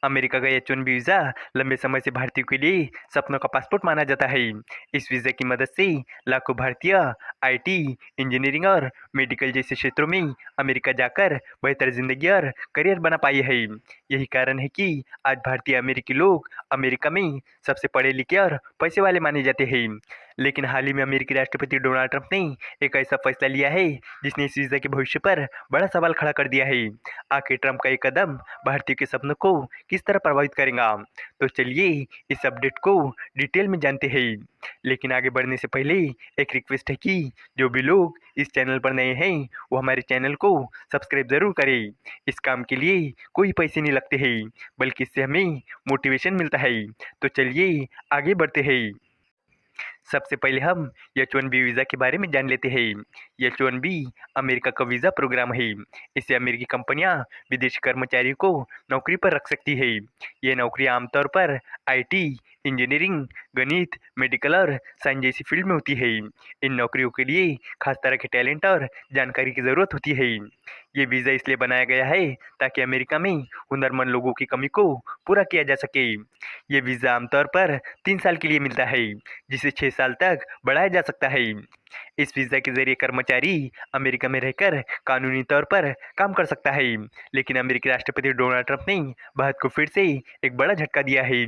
America का H-1B visa लंबे समय से भारतीयों के लिए सपनों का पासपोर्ट माना जाता है। इस वीज़ा की मदद से लाखों भारतीय आईटी, इंजीनियरिंग और मेडिकल जैसे क्षेत्रों में अमेरिका जाकर बेहतर जिंदगी और करियर बना पाए हैं। यही कारण है कि आज भारतीय अमेरिकी लोग अमेरिका में सबसे पढ़े लिखे और पैसे वाले माने जाते हैं। लेकिन हाल ही में अमेरिकी राष्ट्रपति डोनाल्ड ट्रंप ने एक ऐसा फैसला लिया है जिसने इस वीज़ा के भविष्य पर बड़ा सवाल खड़ा कर दिया है। आखिर ट्रंप का ये कदम भारतीयों के सपनों को किस तरह प्रभावित करेगा? तो चलिए इस अपडेट को डिटेल में जानते हैं। लेकिन आगे बढ़ने से पहले एक रिक्वेस्ट है कि जो भी लोग इस चैनल पर नए हैं वो हमारे चैनल को सब्सक्राइब ज़रूर करें। इस काम के लिए कोई पैसे नहीं लगते हैं, बल्कि इससे हमें मोटिवेशन मिलता है। तो चलिए आगे बढ़ते हैं। सबसे पहले हम H-1B वीज़ा के बारे में जान लेते हैं। H-1B अमेरिका का वीज़ा प्रोग्राम है। इससे अमेरिकी कंपनियां विदेशी कर्मचारियों को नौकरी पर रख सकती है। ये नौकरियां आमतौर पर आईटी, इंजीनियरिंग, गणित, मेडिकल और साइंस जैसी फील्ड में होती है। इन नौकरियों के लिए खास तरह के टैलेंट और जानकारी की ज़रूरत होती है। ये वीज़ा इसलिए बनाया गया है ताकि अमेरिका में हुनरमंद लोगों की कमी को पूरा किया जा सके। ये वीज़ा आमतौर पर 3 साल के लिए मिलता है, जिसे 6 साल तक बढ़ाया जा सकता है। इस वीज़ा के जरिए कर्मचारी अमेरिका में रहकर कानूनी तौर पर काम कर सकता है। लेकिन अमेरिकी राष्ट्रपति डोनाल्ड ट्रंप ने भारत को फिर से एक बड़ा झटका दिया है।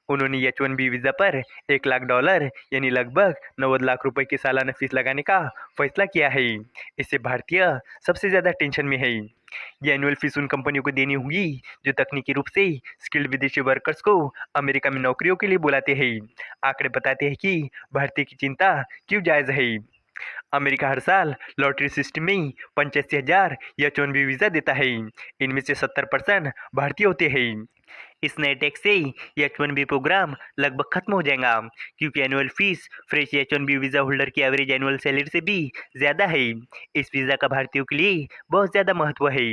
उन्होंने H-1B वीज़ा पर $1 लाख यानी लगभग 90 लाख रुपए की सालाना फीस लगाने का फैसला किया है। इससे भारतीय सबसे ज़्यादा टेंशन में है। ये एनुअल फीस उन कंपनियों को देनी होगी जो तकनीकी रूप से स्किल्ड विदेशी वर्कर्स को अमेरिका में नौकरियों के लिए बुलाते हैं। आंकड़े बताते हैं कि भारतीय की चिंता क्यों जायज़ है। अमेरिका हर साल लॉटरी सिस्टम में 85,000 H-1B वीज़ा देता है। इनमें से 70% भारतीय होते हैं। इस नए टैक्स से H-1B प्रोग्राम लगभग खत्म हो जाएगा, क्योंकि annual fees fresh H-1B visa holder की एवरेज एनुअल सैलरी से भी ज़्यादा है। इस वीज़ा का भारतीयों के लिए बहुत ज़्यादा महत्व है।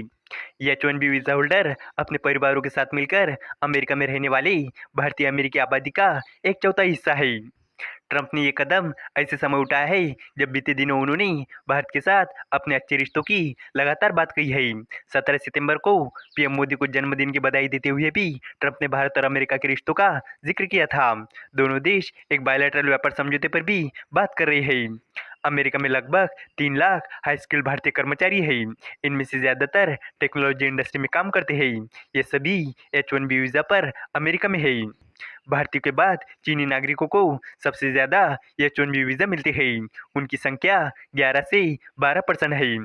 H-1B वीज़ा होल्डर अपने परिवारों के साथ मिलकर अमेरिका में रहने वाले भारतीय अमेरिकी आबादी का एक चौथाई हिस्सा है। ट्रंप ने ये कदम ऐसे समय उठाया है जब बीते दिनों उन्होंने भारत के साथ अपने अच्छे रिश्तों की लगातार बात कही है। 17 सितंबर को पीएम मोदी को जन्मदिन की बधाई देते हुए भी ट्रंप ने भारत और अमेरिका के रिश्तों का जिक्र किया था। दोनों देश एक बायलैटरल व्यापार समझौते पर भी बात कर रहे हैं। अमेरिका में लगभग 3 लाख हाई स्किल भारतीय कर्मचारी हैं। इनमें से ज़्यादातर टेक्नोलॉजी इंडस्ट्री में काम करते हैं। ये सभी H-1B वीज़ा पर अमेरिका में है। भारतीयों के बाद चीनी नागरिकों को सबसे ज़्यादा H-1B वीज़ा मिलते हैं। उनकी संख्या 11 से 12% है।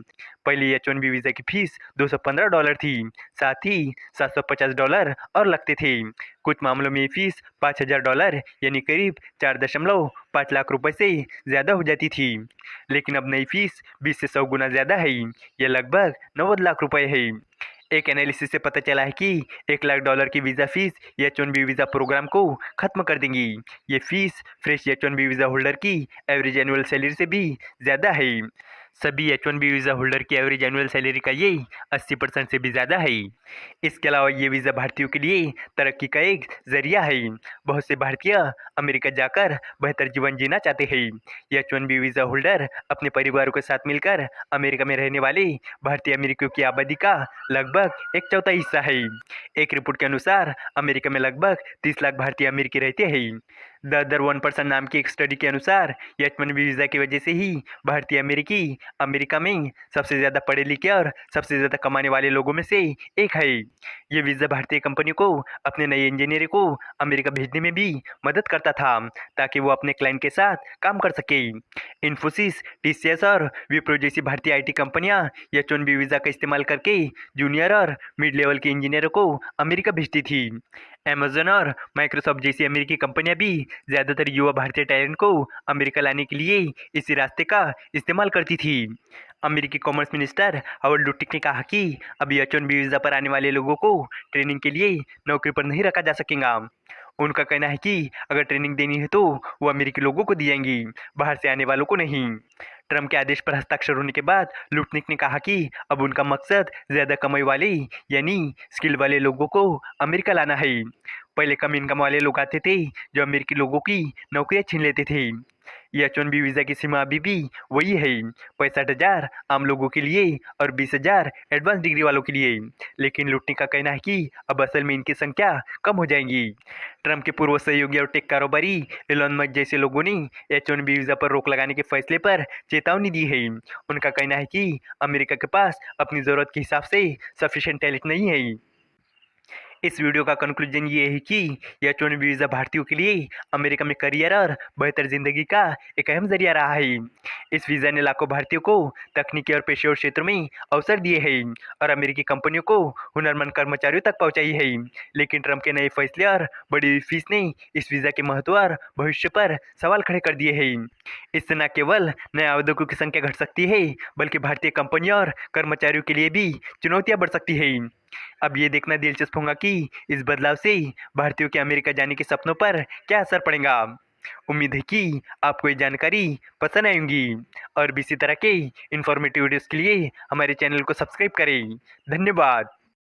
पहले H-1B वीज़ा की फीस $215 थी, साथ ही $750 और लगते थे। कुछ मामलों में ये फीस $5,000 यानी करीब 4.5 लाख रुपए से ज़्यादा हो जाती थी। लेकिन अब नई फीस 20 से 100 गुना ज़्यादा है। यह लगभग 90 लाख रुपए है। एक एनालिसिस से पता चला है कि $1 लाख की visa fees H-1B visa programme को खत्म कर देंगी। ये fees fresh H-1B visa holder की एवरेज एनुअल सैलरी से भी ज़्यादा है। सभी H-1B वीज़ा होल्डर की एवरेज एनुअल सैलरी का ये 80% से भी ज़्यादा है। इसके अलावा ये वीज़ा भारतीयों के लिए तरक्की का एक जरिया है। बहुत से भारतीय अमेरिका जाकर बेहतर जीवन जीना चाहते हैं। H-1B वीज़ा होल्डर अपने परिवारों के साथ मिलकर अमेरिका में रहने वाले भारतीय अमेरिकियों की आबादी का लगभग एक चौथाई हिस्सा है। एक रिपोर्ट के अनुसार अमेरिका में लगभग 30 लाख भारतीय अमेरिकी रहते हैं। द अदर 1% नाम की एक स्टडी के अनुसार H-1B वीज़ा की वजह से ही भारतीय अमेरिकी अमेरिका में सबसे ज़्यादा पढ़े लिखे और सबसे ज़्यादा कमाने वाले लोगों में से एक है। ये वीज़ा भारतीय कंपनी को अपने नए इंजीनियर को अमेरिका भेजने में भी मदद करता था, ताकि वो अपने क्लाइंट के साथ काम कर सके। इन्फोसिस, TCS और विप्रो जैसी भारतीय आईटी कंपनियां H-1B वीज़ा का इस्तेमाल करके जूनियर और मिड लेवल के इंजीनियरों को अमेरिका भेजती थी। अमेज़न और माइक्रोसॉफ्ट जैसी अमेरिकी कंपनियां भी ज़्यादातर युवा भारतीय टैलेंट को अमेरिका लाने के लिए इसी रास्ते का इस्तेमाल करती थी। अमेरिकी कॉमर्स मिनिस्टर हावर्ड लुटिक ने कहा कि अभी H-1B वीज़ा पर आने वाले लोगों को ट्रेनिंग के लिए नौकरी पर नहीं रखा जा सकेगा। उनका कहना है कि अगर ट्रेनिंग देनी है तो वो अमेरिकी लोगों को दी जाएंगी, बाहर से आने वालों को नहीं। ट्रंप के आदेश पर हस्ताक्षर होने के बाद लुटनिक ने कहा कि अब उनका मकसद ज़्यादा कमाई वाले यानी स्किल वाले लोगों को अमेरिका लाना है। पहले कम इनकम वाले लोग आते थे जो अमेरिकी लोगों की नौकरियां छीन लेते थे। H1B वीज़ा की सीमा अभी भी वही है, 65,000 आम लोगों के लिए और 20,000 एडवांस डिग्री वालों के लिए। लेकिन लुटनी का कहना है कि अब असल में इनकी संख्या कम हो जाएगी। ट्रंप के पूर्व सहयोगी और टेक कारोबारी एलन मस्क जैसे लोगों ने H1B वीज़ा पर रोक लगाने के फैसले पर चेतावनी दी है। उनका कहना है कि अमेरिका के पास अपनी ज़रूरत के हिसाब से सफिशिएंट टैलेंट नहीं है। इस वीडियो का कंक्लूजन ये है कि H1B वीज़ा भारतीयों के लिए अमेरिका में करियर और बेहतर जिंदगी का एक अहम जरिया रहा है। इस वीज़ा ने लाखों भारतीयों को तकनीकी और पेशेवर क्षेत्रों में अवसर दिए हैं और अमेरिकी कंपनियों को हुनरमंद कर्मचारियों तक पहुंचाई है। लेकिन ट्रंप के नए फैसले और बड़ी फीस ने इस वीज़ा के महत्व और भविष्य पर सवाल खड़े कर दिए हैं। इससे न केवल नए आवेदकों की संख्या घट सकती है, बल्कि भारतीय कंपनियों और कर्मचारियों के लिए भी चुनौतियां बढ़ सकती है। अब ये देखना दिलचस्प होगा कि इस बदलाव से भारतीयों के अमेरिका जाने के सपनों पर क्या असर पड़ेगा। उम्मीद है कि आपको ये जानकारी पसंद आएगी और भी इसी तरह के इंफॉर्मेटिव वीडियोस के लिए हमारे चैनल को सब्सक्राइब करें। धन्यवाद।